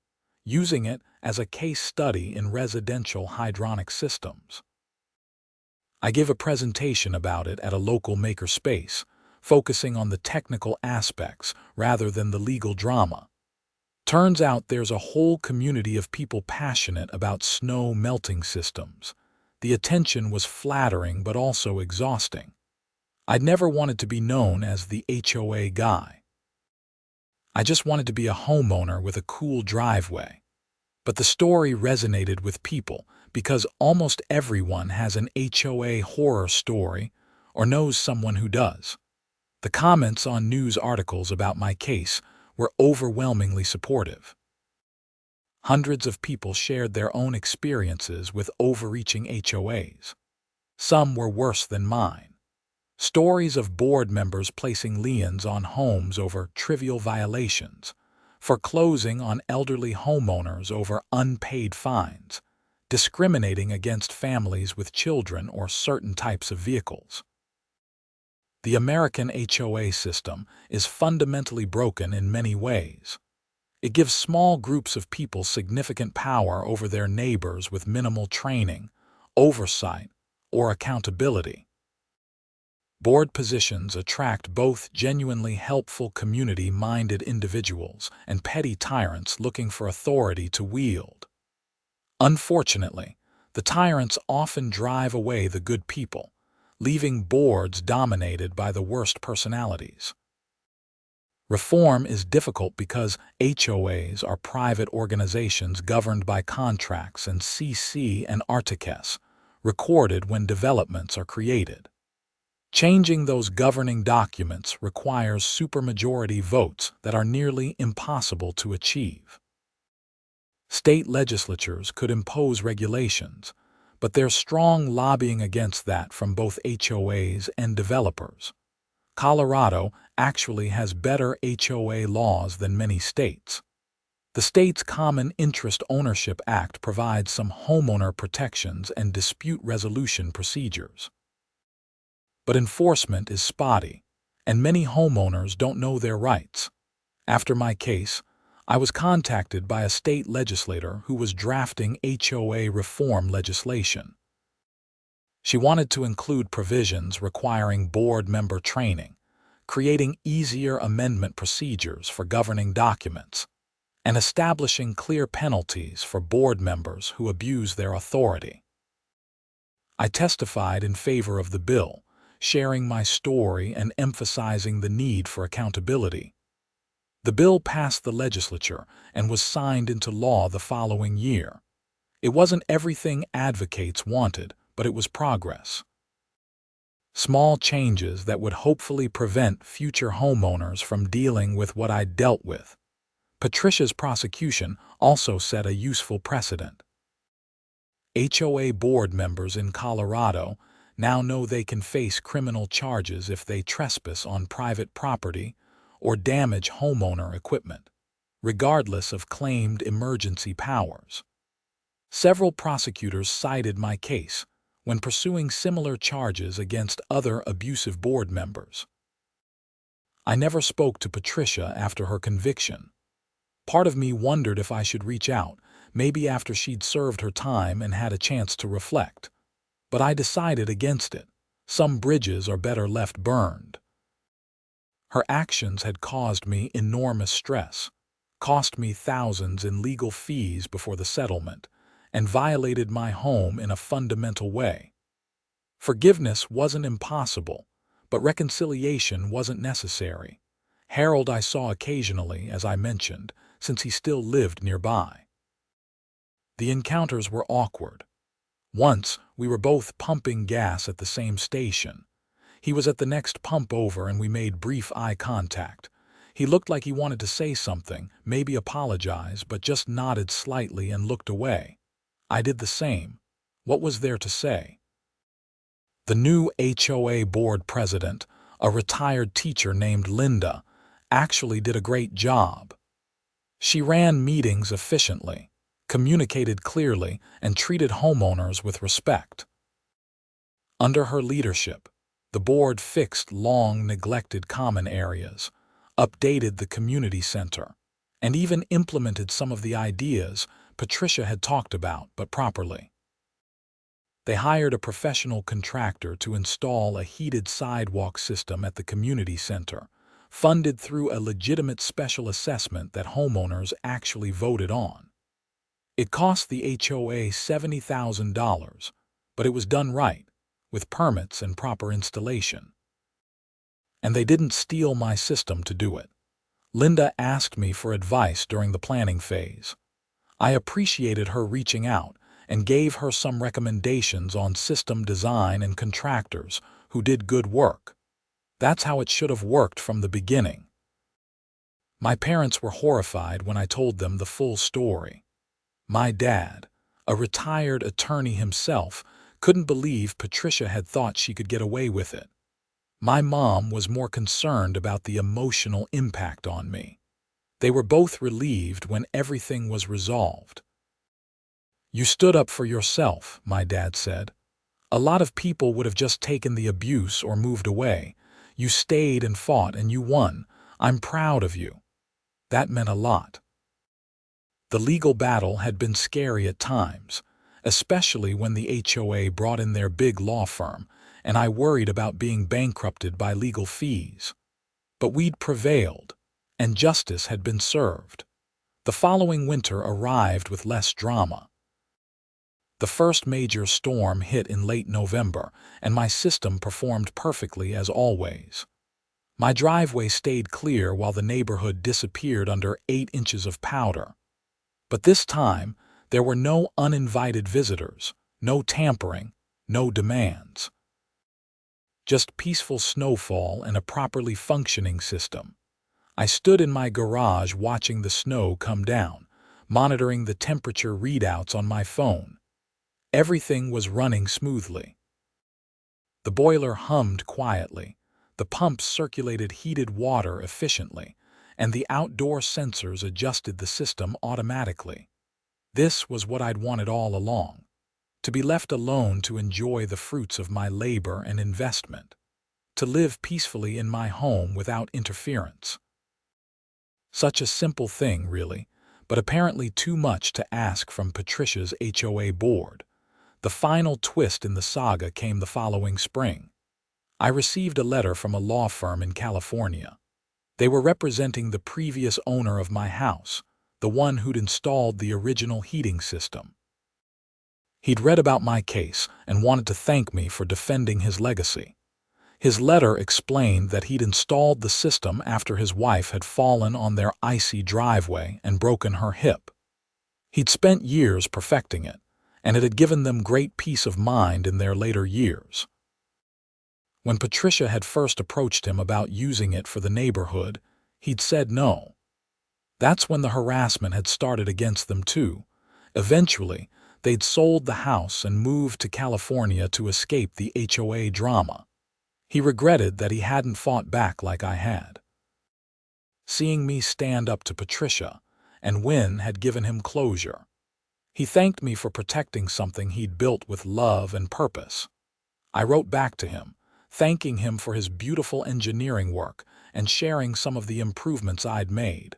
using it as a case study in residential hydronic systems. I gave a presentation about it at a local makerspace, focusing on the technical aspects rather than the legal drama. Turns out there's a whole community of people passionate about snow melting systems. The attention was flattering but also exhausting. I'd never wanted to be known as the HOA guy. I just wanted to be a homeowner with a cool driveway. But the story resonated with people because almost everyone has an HOA horror story or knows someone who does. The comments on news articles about my case were overwhelmingly supportive. Hundreds of people shared their own experiences with overreaching HOAs. Some were worse than mine. Stories of board members placing liens on homes over trivial violations, foreclosing on elderly homeowners over unpaid fines, discriminating against families with children or certain types of vehicles. The American HOA system is fundamentally broken in many ways. It gives small groups of people significant power over their neighbors with minimal training, oversight, or accountability. Board positions attract both genuinely helpful community-minded individuals and petty tyrants looking for authority to wield. Unfortunately, the tyrants often drive away the good people, leaving boards dominated by the worst personalities. Reform is difficult because HOAs are private organizations governed by contracts and CC and Articus, recorded when developments are created. Changing those governing documents requires supermajority votes that are nearly impossible to achieve. State legislatures could impose regulations, but there's strong lobbying against that from both HOAs and developers. Colorado actually has better HOA laws than many states. The state's Common Interest Ownership Act provides some homeowner protections and dispute resolution procedures. But enforcement is spotty, and many homeowners don't know their rights. After my case, I was contacted by a state legislator who was drafting HOA reform legislation. She wanted to include provisions requiring board member training, creating easier amendment procedures for governing documents, and establishing clear penalties for board members who abuse their authority. I testified in favor of the bill, sharing my story and emphasizing the need for accountability. The bill passed the legislature and was signed into law the following year. It wasn't everything advocates wanted, but it was progress. Small changes that would hopefully prevent future homeowners from dealing with what I dealt with. Patricia's prosecution also set a useful precedent. HOA board members in Colorado now know they can face criminal charges if they trespass on private property or damage homeowner equipment, regardless of claimed emergency powers. Several prosecutors cited my case when pursuing similar charges against other abusive board members. I never spoke to Patricia after her conviction. Part of me wondered if I should reach out, maybe after she'd served her time and had a chance to reflect. But I decided against it. Some bridges are better left burned. Her actions had caused me enormous stress, cost me thousands in legal fees before the settlement, and violated my home in a fundamental way. Forgiveness wasn't impossible, but reconciliation wasn't necessary. Harold I saw occasionally, as I mentioned, since he still lived nearby. The encounters were awkward. Once, we were both pumping gas at the same station. He was at the next pump over and we made brief eye contact. He looked like he wanted to say something, maybe apologize, but just nodded slightly and looked away. I did the same. What was there to say? The new HOA board president, a retired teacher named Linda, actually did a great job. She ran meetings efficiently, communicated clearly, and treated homeowners with respect. Under her leadership, the board fixed long-neglected common areas, updated the community center, and even implemented some of the ideas Patricia had talked about, but properly. They hired a professional contractor to install a heated sidewalk system at the community center, funded through a legitimate special assessment that homeowners actually voted on. It cost the HOA $70,000, but it was done right, with permits and proper installation. And they didn't steal my system to do it. Linda asked me for advice during the planning phase. I appreciated her reaching out and gave her some recommendations on system design and contractors who did good work. That's how it should have worked from the beginning. My parents were horrified when I told them the full story. My dad, a retired attorney himself, couldn't believe Patricia had thought she could get away with it. My mom was more concerned about the emotional impact on me. They were both relieved when everything was resolved. "You stood up for yourself," my dad said. "A lot of people would have just taken the abuse or moved away. You stayed and fought and you won. I'm proud of you." That meant a lot. The legal battle had been scary at times, especially when the HOA brought in their big law firm, and I worried about being bankrupted by legal fees. But we'd prevailed, and justice had been served. The following winter arrived with less drama. The first major storm hit in late November, and my system performed perfectly as always. My driveway stayed clear while the neighborhood disappeared under 8 inches of powder. But this time, there were no uninvited visitors, no tampering, no demands. just peaceful snowfall and a properly functioning system. I stood in my garage watching the snow come down, monitoring the temperature readouts on my phone. Everything was running smoothly. The boiler hummed quietly, the pumps circulated heated water efficiently, and the outdoor sensors adjusted the system automatically. This was what I'd wanted all along, to be left alone to enjoy the fruits of my labor and investment, to live peacefully in my home without interference. Such a simple thing, really, but apparently too much to ask from Patricia's HOA board. The final twist in the saga came the following spring. I received a letter from a law firm in California. They were representing the previous owner of my house, the one who'd installed the original heating system. He'd read about my case and wanted to thank me for defending his legacy. His letter explained that he'd installed the system after his wife had fallen on their icy driveway and broken her hip. He'd spent years perfecting it, and it had given them great peace of mind in their later years. When Patricia had first approached him about using it for the neighborhood, he'd said no. That's when the harassment had started against them too. Eventually, they'd sold the house and moved to California to escape the HOA drama. He regretted that he hadn't fought back like I had. Seeing me stand up to Patricia and win had given him closure. He thanked me for protecting something he'd built with love and purpose. I wrote back to him, thanking him for his beautiful engineering work and sharing some of the improvements I'd made.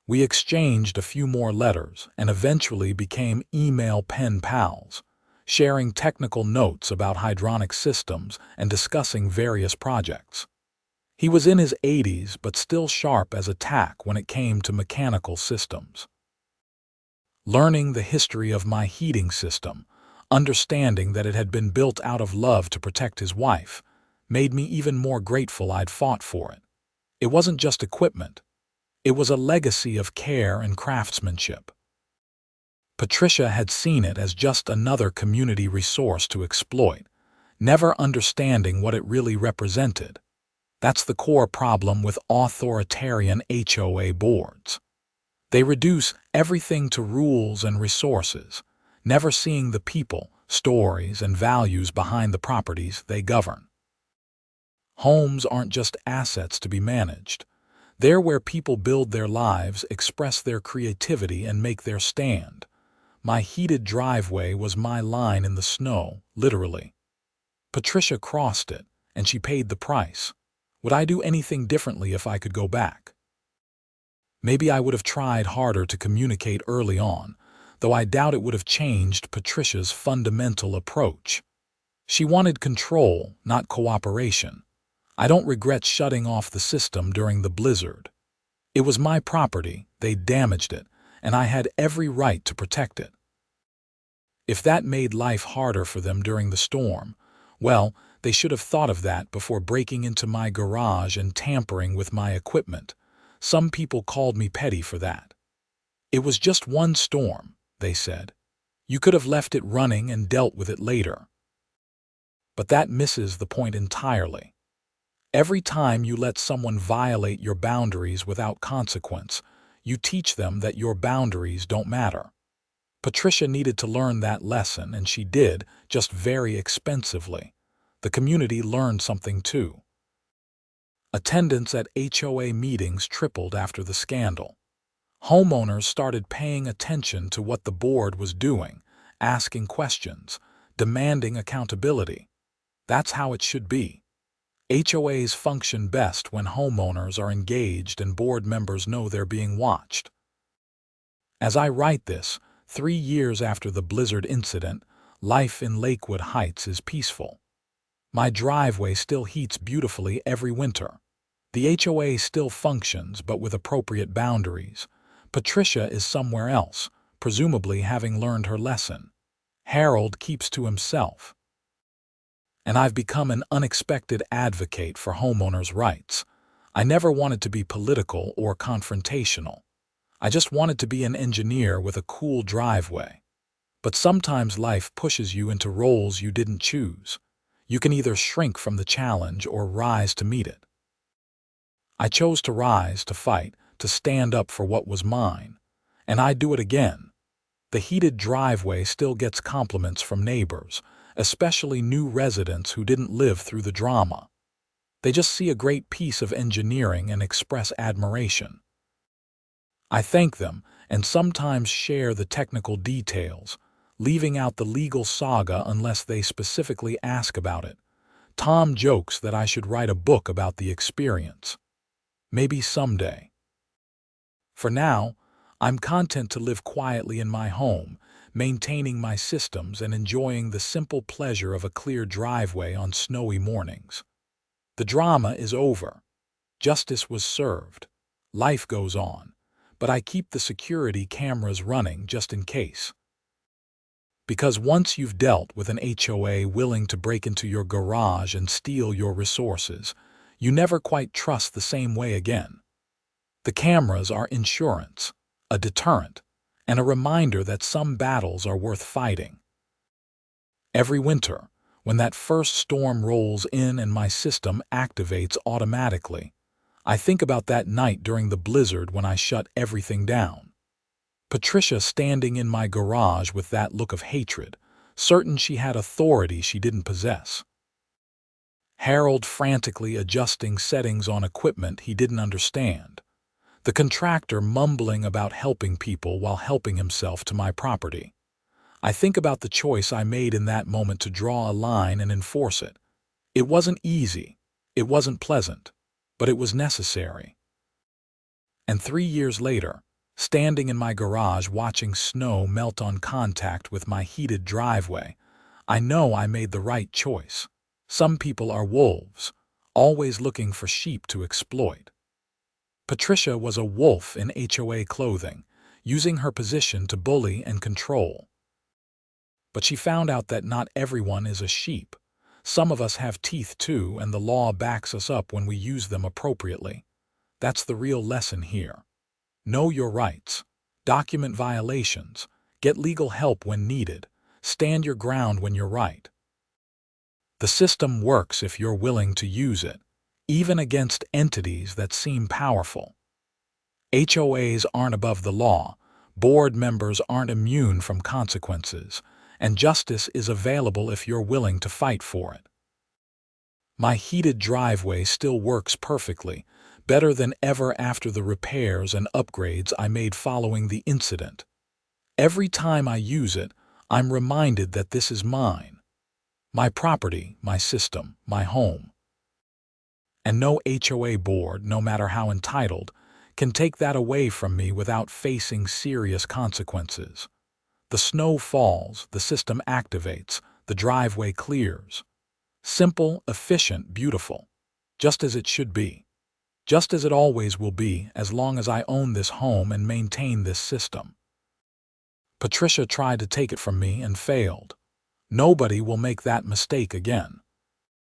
We exchanged a few more letters and eventually became email pen pals, sharing technical notes about hydronic systems and discussing various projects. He was in his 80s but still sharp as a tack when it came to mechanical systems. Learning the history of my heating system, understanding that it had been built out of love to protect his wife, made me even more grateful I'd fought for it. It wasn't just equipment. It was a legacy of care and craftsmanship. Patricia had seen it as just another community resource to exploit, never understanding what it really represented. That's the core problem with authoritarian HOA boards. They reduce everything to rules and resources, never seeing the people, stories, and values behind the properties they govern. Homes aren't just assets to be managed. They're where people build their lives, express their creativity, and make their stand. My heated driveway was my line in the snow, literally. Patricia crossed it, and she paid the price. Would I do anything differently if I could go back? Maybe I would have tried harder to communicate early on, though I doubt it would have changed Patricia's fundamental approach. She wanted control, not cooperation. I don't regret shutting off the system during the blizzard. It was my property, they damaged it, and I had every right to protect it. If that made life harder for them during the storm, well, they should have thought of that before breaking into my garage and tampering with my equipment. Some people called me petty for that. It was just one storm, they said. You could have left it running and dealt with it later. But that misses the point entirely. Every time you let someone violate your boundaries without consequence, you teach them that your boundaries don't matter. Patricia needed to learn that lesson, and she did, just very expensively. The community learned something too. Attendance at HOA meetings tripled after the scandal. Homeowners started paying attention to what the board was doing, asking questions, demanding accountability. That's how it should be. HOAs function best when homeowners are engaged and board members know they're being watched. As I write this, 3 years after the blizzard incident, life in Lakewood Heights is peaceful. My driveway still heats beautifully every winter. The HOA still functions, but with appropriate boundaries. Patricia is somewhere else, presumably having learned her lesson. Harold keeps to himself. And I've become an unexpected advocate for homeowners' rights. I never wanted to be political or confrontational. I just wanted to be an engineer with a cool driveway. But sometimes life pushes you into roles you didn't choose. You can either shrink from the challenge or rise to meet it. I chose to rise, to fight, to stand up for what was mine. And I'd do it again. The heated driveway still gets compliments from neighbors, especially new residents who didn't live through the drama. They just see a great piece of engineering and express admiration. I thank them and sometimes share the technical details, leaving out the legal saga unless they specifically ask about it. Tom jokes that I should write a book about the experience. Maybe someday. For now, I'm content to live quietly in my home, maintaining my systems and enjoying the simple pleasure of a clear driveway on snowy mornings. The drama is over. Justice was served. Life goes on, but I keep the security cameras running just in case. Because once you've dealt with an HOA willing to break into your garage and steal your resources, you never quite trust the same way again. The cameras are insurance, a deterrent, and a reminder that some battles are worth fighting. Every winter, when that first storm rolls in and my system activates automatically, I think about that night during the blizzard when I shut everything down. Patricia standing in my garage with that look of hatred, certain she had authority she didn't possess. Harold frantically adjusting settings on equipment he didn't understand. The contractor mumbling about helping people while helping himself to my property. I think about the choice I made in that moment to draw a line and enforce it. It wasn't easy, it wasn't pleasant, but it was necessary. And 3 years later, standing in my garage watching snow melt on contact with my heated driveway, I know I made the right choice. Some people are wolves, always looking for sheep to exploit. Patricia was a wolf in HOA clothing, using her position to bully and control. But she found out that not everyone is a sheep. Some of us have teeth too, and the law backs us up when we use them appropriately. That's the real lesson here. Know your rights, document violations, get legal help when needed, stand your ground when you're right. The system works if you're willing to use it, even against entities that seem powerful. HOAs aren't above the law, board members aren't immune from consequences, and justice is available if you're willing to fight for it. My heated driveway still works perfectly, better than ever after the repairs and upgrades I made following the incident. Every time I use it, I'm reminded that this is mine. My property, my system, my home. And no HOA board, no matter how entitled, can take that away from me without facing serious consequences. The snow falls, the system activates, the driveway clears. Simple, efficient, beautiful. Just as it should be. Just as it always will be, as long as I own this home and maintain this system. Patricia tried to take it from me and failed. Nobody will make that mistake again.